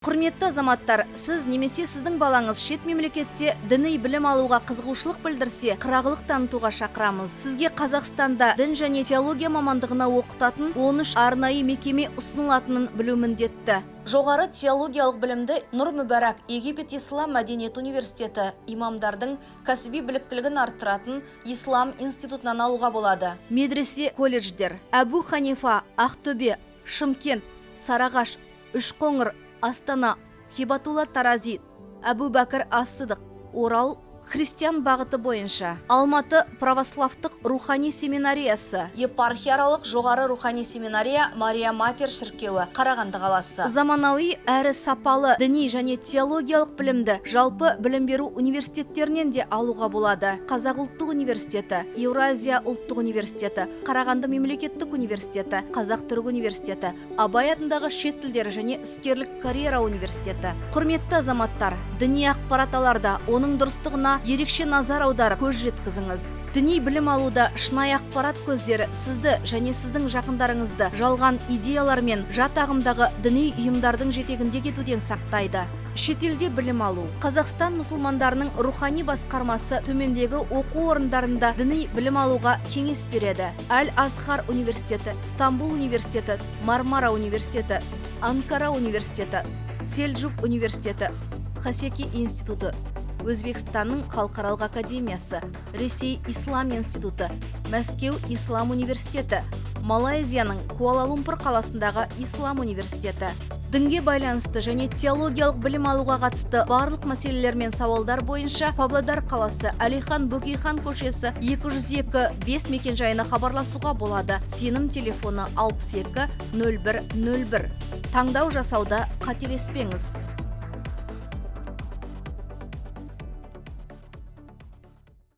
Құрметті азаматтар, сіз немесе сіздің балаңыз шет мемлекетте діни білім алуға қызығушылық білдірсе, қырағылық танытуға шақырамыз. Сізге Қазақстанда дін және теология мамандығына оқытатын 13 арнайы мекеме ұсынылатынын білу міндетті. Жоғары теологиялық білімді Нұр Мүбәрак Египет Ислам Мәдениет университеті имамдардың кәсіби біліктілігін арттыратын Ислам институтынан алуға болады. Медресе колледждер: Әбу Ханифа, Ақтөбе, Шымкент, Сарағаш, Үшқоңыр, Астана, Хибатулла Тарази, Әбу Бәкір Ас-Сыдық, Орал христиан бағыты бойынша. Алматы православтық рухани семинариясы. Епархиялық жоғары рухани семинария Мария Матер шіркеуі, Қарағанды қаласы. Заманауи әрі сапалы діни және теологиялық білімді жалпы білім беру университеттерінен де алуға болады. Қазақ ұлттық университеті, Еуразия ұлттық университеті, Қарағанды мемлекеттік университеті, Қазақ түрік университеті, Абай атындағы шет тілдері және іскерлік карьера университеті. Құрметті азаматтар, діни ақпарат аларда оның дұрыстығына ерекше назар аударып көз жеткізіңіз. Діни білім алуда шынайы ақпарат көздері сізді және сіздің жақындарыңызды жалған идеялар мен жат ағымдағы діни ұйымдардың жетегінде кетуден сақтайды. Шетелде білім алу. Қазақстан мұсылмандарының рухани басқармасы төмендегі оқу орындарында діни білім алуға кеңес береді. Әл-Азхар университеті, Стамбул университеті, Мармара университеті, Анкара университеті, Селджук университеті, Хасеки институты, Өзбекстанның халықаралық академиясы, Ресей Ислам институты, Мәскеу Ислам университеті, Малайзияның Куала-Лумпур қаласындағы Ислам университеті. Дінге байланысты және теологиялық білім алуға қатысты барлық мәселелер мен сауалдар бойынша Павлодар қаласы, Әлихан Бөкейхан көшесі 202-5 мекенжайына хабарласуға болады. Сенім телефоны 62 01 01. Таңдау жасауда қателеспеңіз.